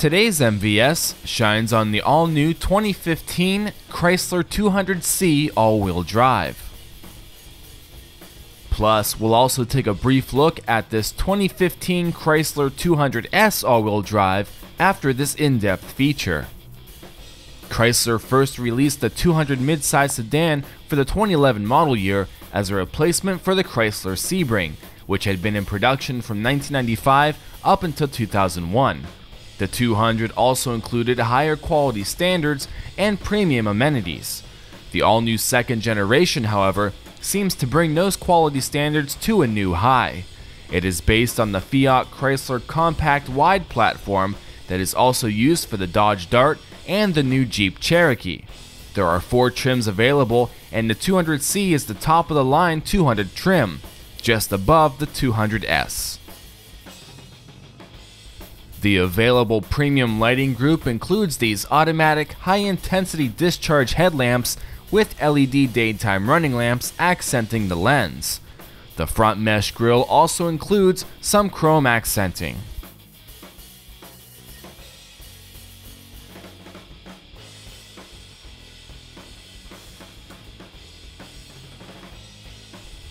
Today's MVS shines on the all-new 2015 Chrysler 200C all-wheel drive. Plus, we'll also take a brief look at this 2015 Chrysler 200S all-wheel drive after this in-depth feature. Chrysler first released the 200 midsize sedan for the 2011 model year as a replacement for the Chrysler Sebring, which had been in production from 1995 up until 2001. The 200 also included higher quality standards and premium amenities. The all-new second generation, however, seems to bring those quality standards to a new high. It is based on the Fiat Chrysler compact wide platform that is also used for the Dodge Dart and the new Jeep Cherokee. There are 4 trims available, and the 200C is the top of the line 200 trim, just above the 200S. The available premium lighting group includes these automatic high-intensity discharge headlamps with LED daytime running lamps accenting the lens. The front mesh grille also includes some chrome accenting.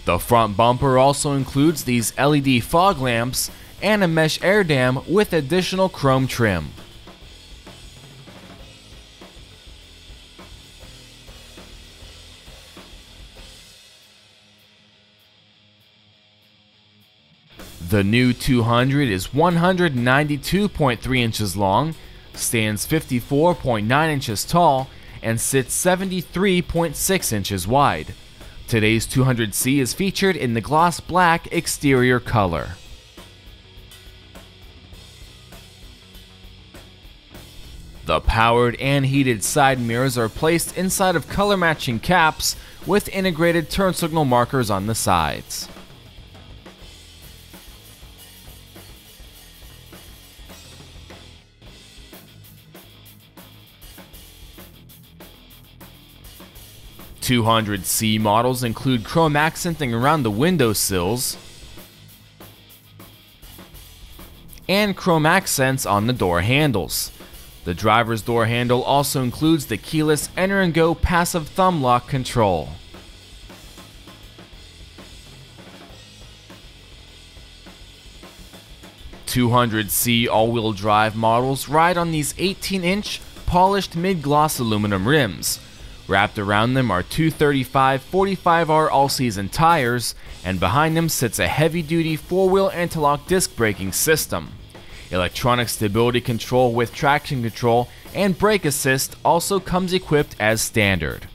The front bumper also includes these LED fog lamps and a mesh air dam with additional chrome trim. The new 200 is 192.3 inches long, stands 54.9 inches tall, and sits 73.6 inches wide. Today's 200C is featured in the gloss black exterior color. The powered and heated side mirrors are placed inside of color-matching caps with integrated turn signal markers on the sides. The 200C models include chrome accenting around the window sills and chrome accents on the door handles. The driver's door handle also includes the keyless enter and go passive thumb lock control. The 200C all-wheel drive models ride on these 18-inch polished mid-gloss aluminum rims. Wrapped around them are two 35/45R all-season tires, and behind them sits a heavy-duty 4-wheel anti-lock disc braking system. Electronic stability control with traction control and brake assist also comes equipped as standard.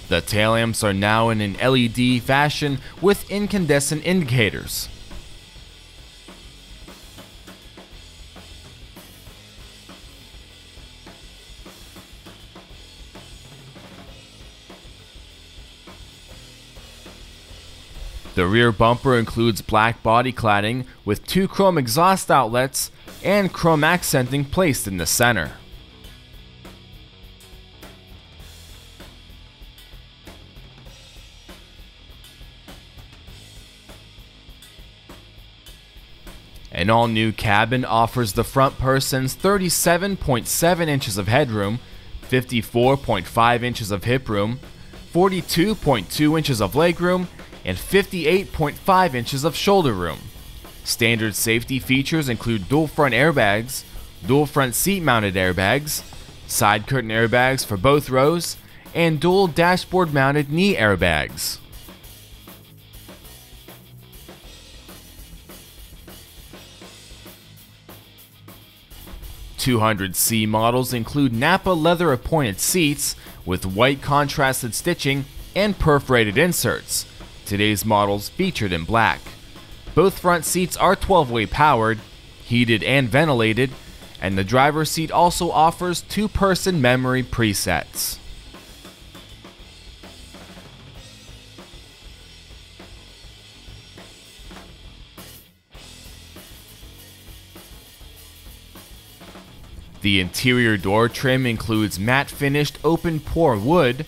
The tail lamps are now in an LED fashion with incandescent indicators. The rear bumper includes black body cladding with 2 chrome exhaust outlets and chrome accenting placed in the center. An all-new cabin offers the front person's 37.7 inches of headroom, 54.5 inches of hip room, 42.2 inches of legroom, and 58.5 inches of shoulder room. Standard safety features include dual front airbags, dual front seat mounted airbags, side curtain airbags for both rows, and dual dashboard mounted knee airbags. 200C models include Nappa leather appointed seats with white contrasted stitching and perforated inserts. Today's models featured in black. Both front seats are 12-way powered, heated and ventilated, and the driver's seat also offers 2-person memory presets. The interior door trim includes matte finished open pore wood,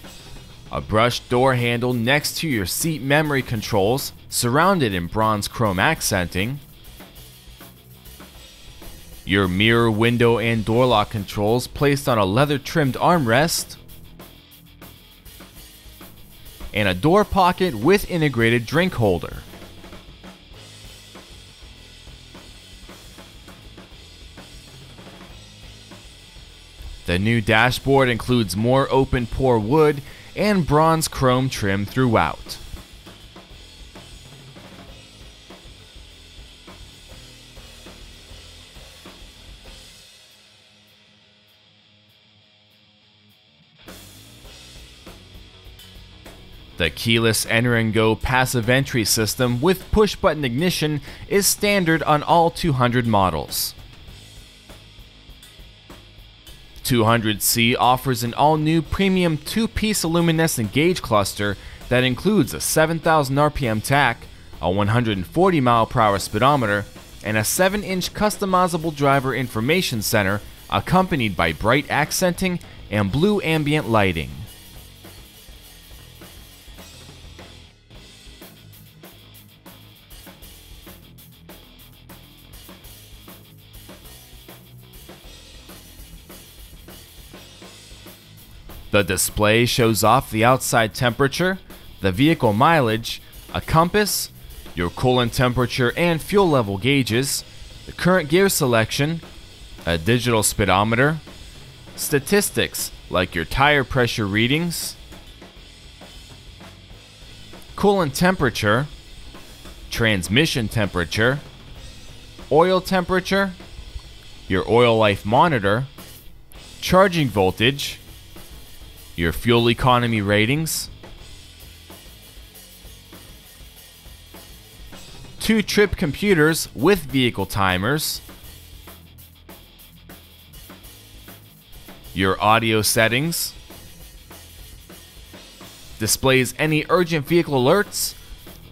a brushed door handle next to your seat memory controls surrounded in bronze chrome accenting, your mirror, window, and door lock controls placed on a leather trimmed armrest, and a door pocket with integrated drink holder. The new dashboard includes more open pore wood and bronze chrome trim throughout. The keyless enter and go passive entry system with push button ignition is standard on all 200 models. 200C offers an all-new premium 2-piece luminescent gauge cluster that includes a 7,000 RPM tach, a 140 mph speedometer, and a 7-inch customizable driver information center accompanied by bright accenting and blue ambient lighting. The display shows off the outside temperature, the vehicle mileage, a compass, your coolant temperature and fuel level gauges, the current gear selection, a digital speedometer, statistics like your tire pressure readings, coolant temperature, transmission temperature, oil temperature, your oil life monitor, charging voltage, your fuel economy ratings, 2 trip computers with vehicle timers, your audio settings, displays any urgent vehicle alerts,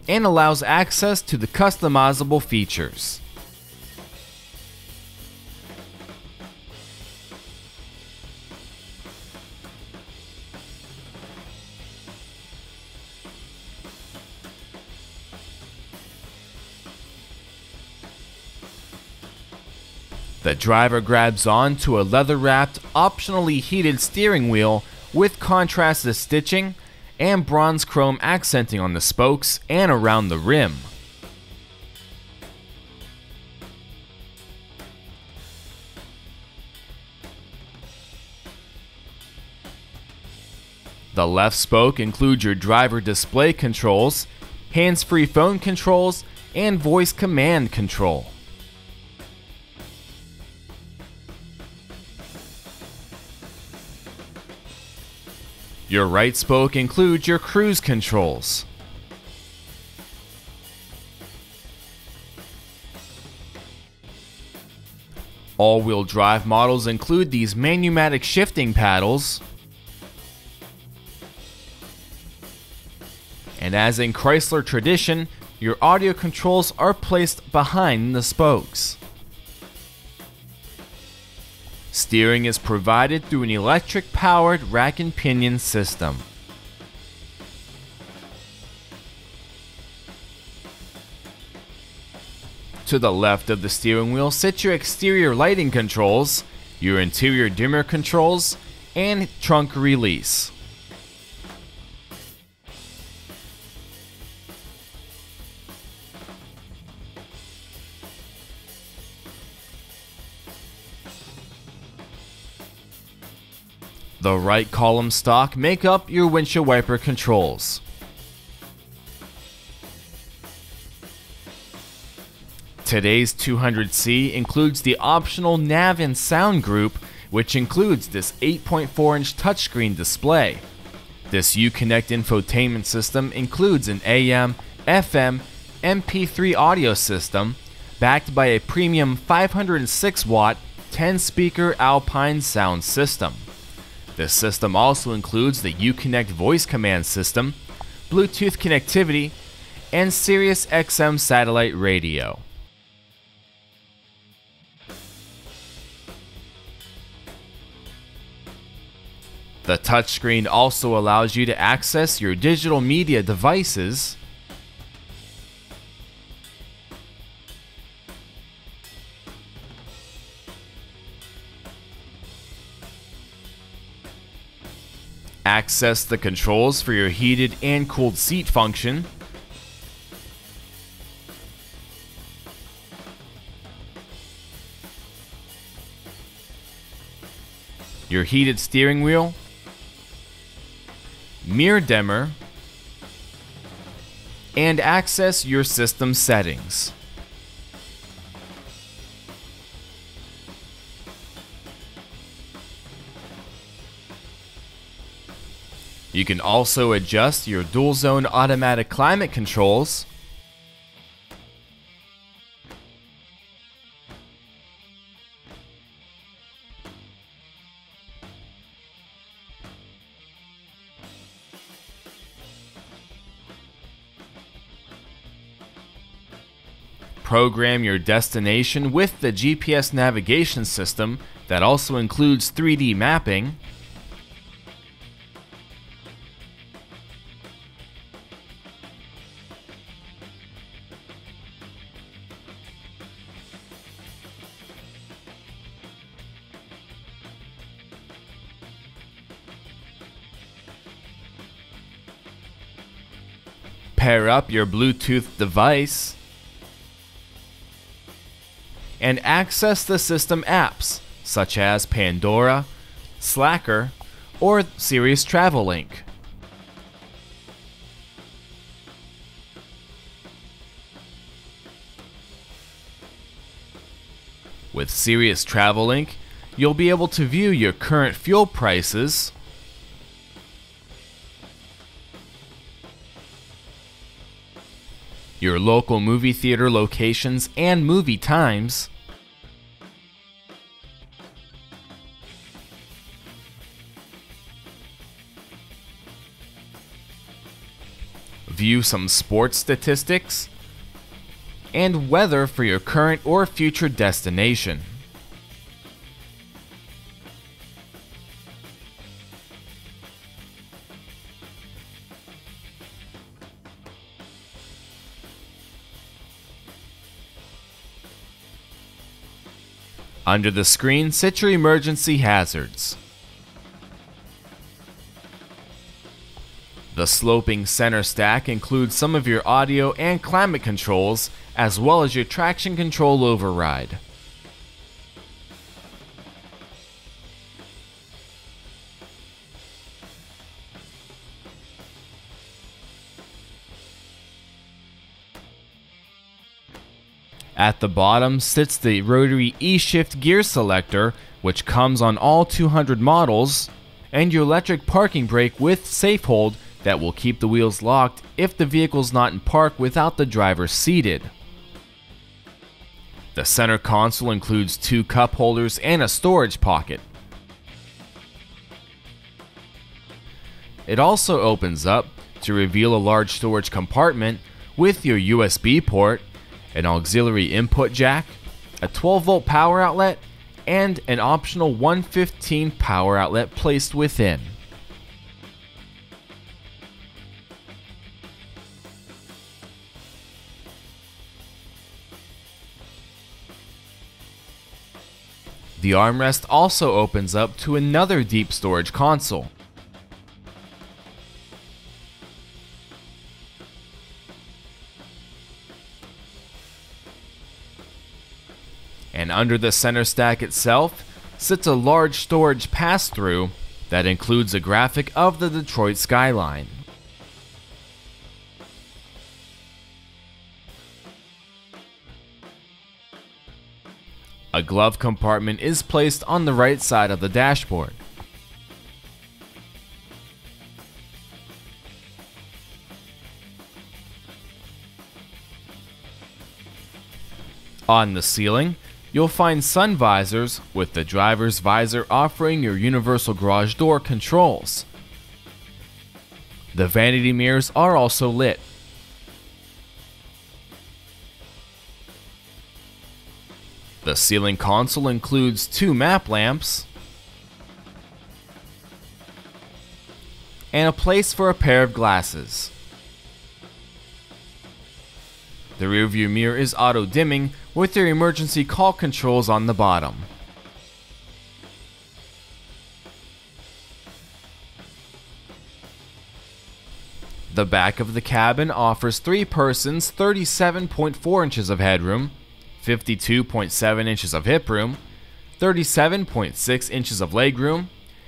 and allows access to the customizable features. The driver grabs on to a leather-wrapped, optionally heated steering wheel with contrasted stitching and bronze chrome accenting on the spokes and around the rim. The left spoke includes your driver display controls, hands-free phone controls, and voice command control. Your right spoke includes your cruise controls. All-wheel drive models include these manumatic shifting paddles, and as in Chrysler tradition, your audio controls are placed behind the spokes. Steering is provided through an electric-powered rack and pinion system. To the left of the steering wheel sit your exterior lighting controls, your interior dimmer controls, and trunk release. The right column stock make up your windshield wiper controls. Today's 200C includes the optional nav and sound group, which includes this 8.4-inch touchscreen display. This Uconnect infotainment system includes an AM, FM, MP3 audio system, backed by a premium 506-watt 10-speaker Alpine sound system. This system also includes the Uconnect voice command system, Bluetooth connectivity, and Sirius XM satellite radio. The touchscreen also allows you to access your digital media devices, access the controls for your heated and cooled seat function, your heated steering wheel, mirror dimmer, and access your system settings. You can also adjust your dual zone automatic climate controls, program your destination with the GPS navigation system that also includes 3D mapping, pair up your Bluetooth device, and access the system apps such as Pandora, Slacker, or Sirius Travel Link. With Sirius Travel Link, you'll be able to view your current fuel prices, your local movie theater locations and movie times, view some sports statistics, and weather for your current or future destination. Under the screen, sit your emergency hazards. The sloping center stack includes some of your audio and climate controls, as well as your traction control override. At the bottom sits the rotary E-Shift gear selector, which comes on all 200 models, and your electric parking brake with safe hold that will keep the wheels locked if the vehicle's not in park without the driver seated. The center console includes 2 cup holders and a storage pocket. It also opens up to reveal a large storage compartment with your USB port, an auxiliary input jack, a 12-volt power outlet, and an optional 115 power outlet placed within. The armrest also opens up to another deep storage console. And under the center stack itself sits a large storage pass-through that includes a graphic of the Detroit skyline. A glove compartment is placed on the right side of the dashboard. On the ceiling, you'll find sun visors, with the driver's visor offering your universal garage door controls. The vanity mirrors are also lit. The ceiling console includes 2 map lamps, and a place for a pair of glasses. The rearview mirror is auto-dimming with their emergency call controls on the bottom. The back of the cabin offers 3 persons 37.4 inches of headroom, 52.7 inches of hip room, 37.6 inches of legroom,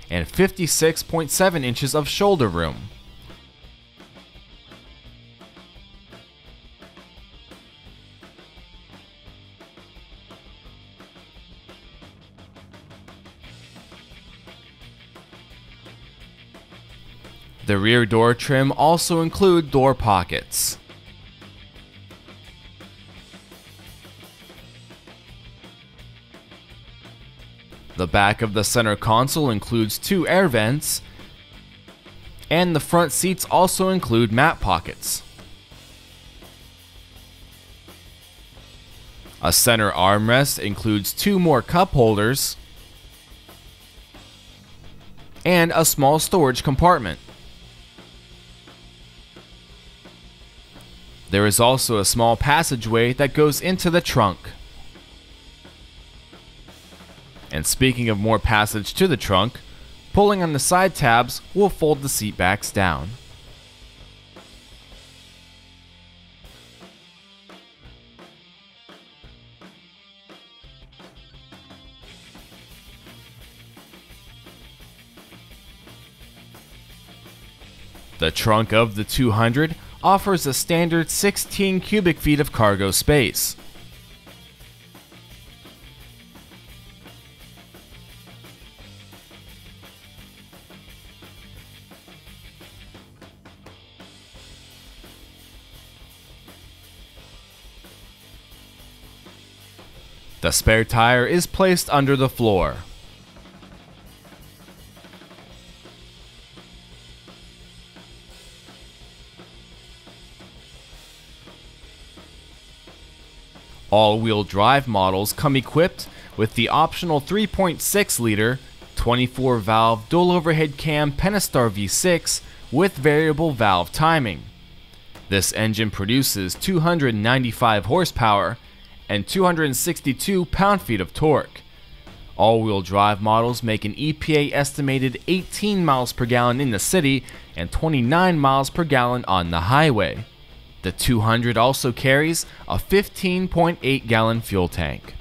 and 56.7 inches of shoulder room. The rear door trim also include door pockets. The back of the center console includes 2 air vents, and the front seats also include mat pockets. A center armrest includes 2 more cup holders, and a small storage compartment. There is also a small passageway that goes into the trunk. And speaking of more passage to the trunk, pulling on the side tabs will fold the seat backs down. The trunk of the 200 offers a standard 16 cubic feet of cargo space. The spare tire is placed under the floor. All-wheel drive models come equipped with the optional 3.6-liter, 24-valve dual overhead cam Pentastar V6 with variable valve timing. This engine produces 295 horsepower and 262 pound-feet of torque. All-wheel drive models make an EPA estimated 18 miles per gallon in the city and 29 miles per gallon on the highway. The 200 also carries a 15.8 gallon fuel tank.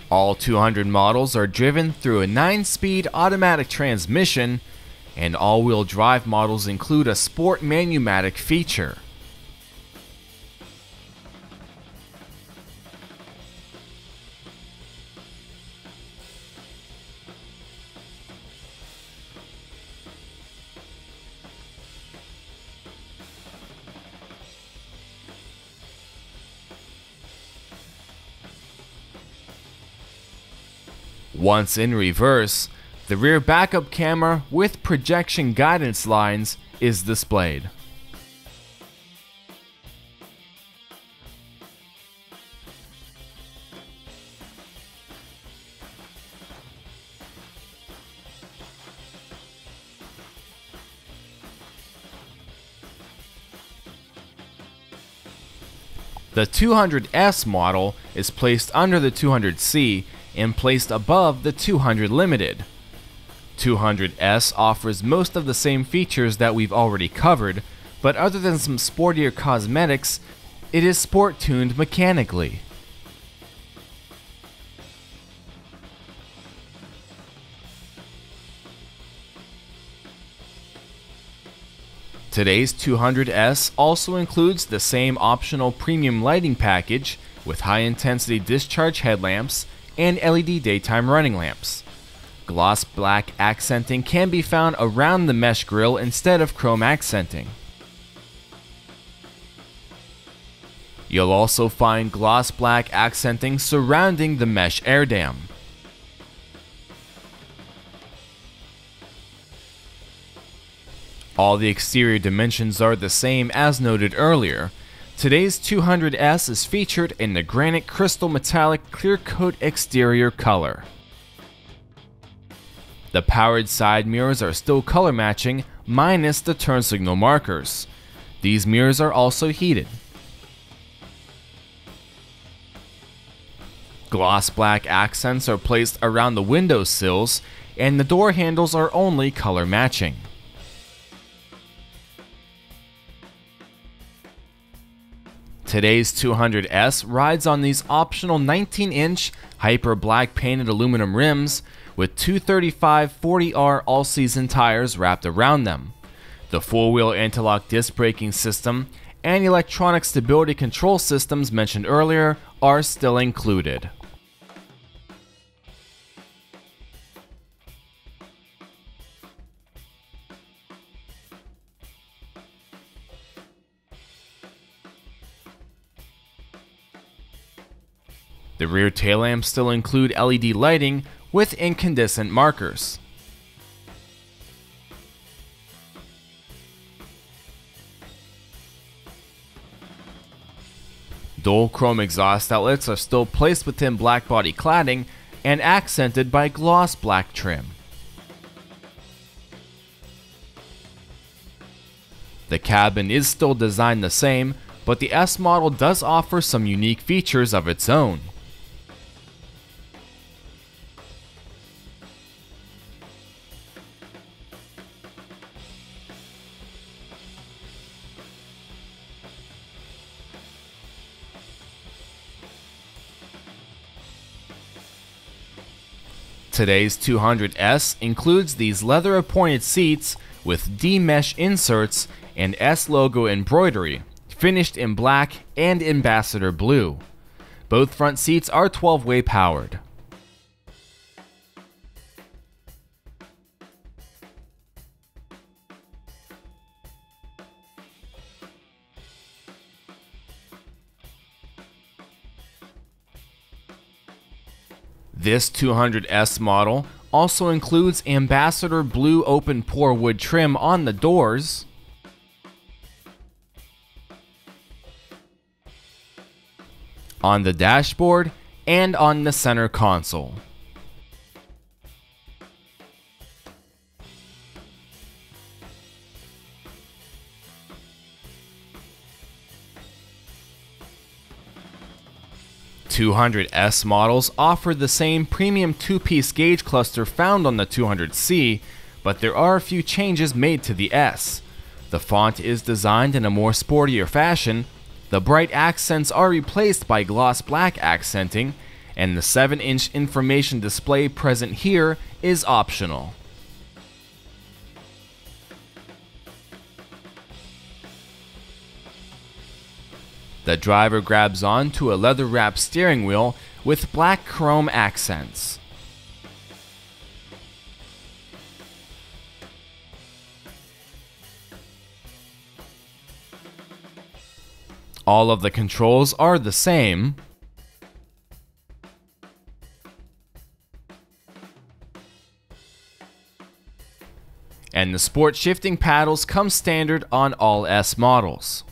All 200 models are driven through a 9-speed automatic transmission, and all-wheel drive models include a Sport Manumatic feature. Once in reverse, the rear backup camera with projection guidance lines is displayed. The 200S model is placed under the 200C and placed above the 200 Limited. 200S offers most of the same features that we've already covered, but other than some sportier cosmetics, it is sport-tuned mechanically. Today's 200S also includes the same optional premium lighting package with high-intensity discharge headlamps and LED daytime running lamps. Gloss black accenting can be found around the mesh grille instead of chrome accenting. You'll also find gloss black accenting surrounding the mesh air dam. All the exterior dimensions are the same as noted earlier. Today's 200S is featured in the granite crystal metallic clear coat exterior color. The powered side mirrors are still color matching, minus the turn signal markers. These mirrors are also heated. Gloss black accents are placed around the window sills, and the door handles are only color matching. Today's 200S rides on these optional 19-inch hyper black painted aluminum rims with 235/40R all-season tires wrapped around them. The four-wheel anti-lock disc braking system and electronic stability control systems mentioned earlier are still included. The rear tail lamps still include LED lighting with incandescent markers. Dual chrome exhaust outlets are still placed within black body cladding and accented by gloss black trim. The cabin is still designed the same, but the S model does offer some unique features of its own. Today's 200S includes these leather-appointed seats with D-mesh inserts and S logo embroidery, finished in black and ambassador blue. Both front seats are 12-way powered. This 200S model also includes ambassador blue open pore wood trim on the doors, on the dashboard, and on the center console. The 200S models offer the same premium two-piece gauge cluster found on the 200C, but there are a few changes made to the S. The font is designed in a more sportier fashion, the bright accents are replaced by gloss black accenting, and the 7-inch information display present here is optional. The driver grabs onto a leather-wrapped steering wheel with black chrome accents. All of the controls are the same, and the sport shifting paddles come standard on all S models.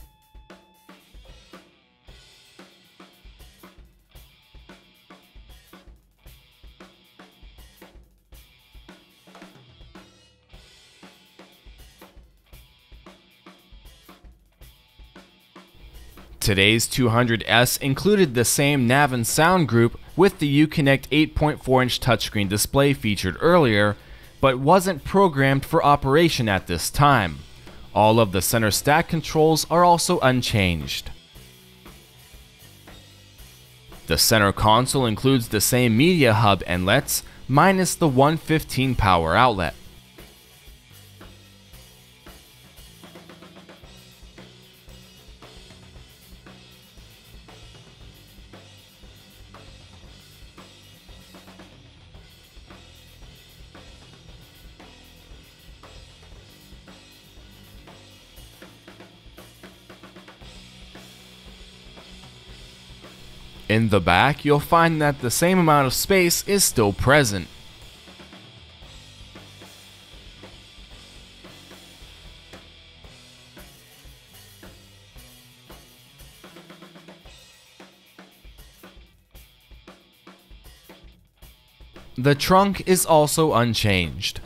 Today's 200S included the same nav and sound group with the Uconnect 8.4-inch touchscreen display featured earlier, but wasn't programmed for operation at this time. All of the center stack controls are also unchanged. The center console includes the same media hub and LEDs, minus the 115 power outlet. In the back, you'll find that the same amount of space is still present. The trunk is also unchanged.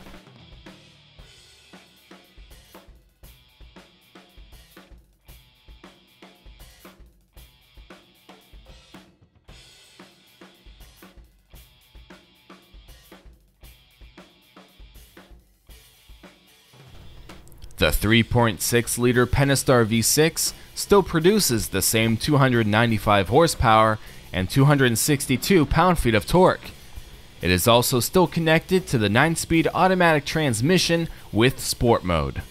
The 3.6-liter Pentastar V6 still produces the same 295 horsepower and 262 pound-feet of torque. It is also still connected to the 9-speed automatic transmission with Sport mode.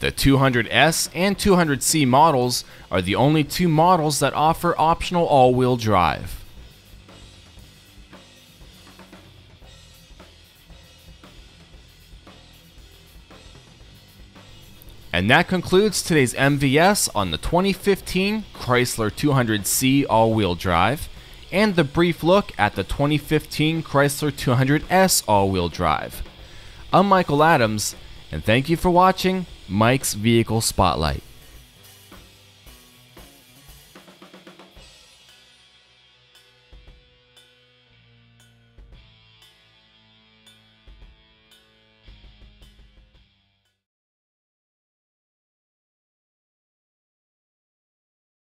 The 200S and 200C models are the only two models that offer optional all-wheel drive. And that concludes today's MVS on the 2015 Chrysler 200C all-wheel drive and the brief look at the 2015 Chrysler 200S all-wheel drive. I'm Michael Adams, and thank you for watching Mike's Vehicle Spotlight.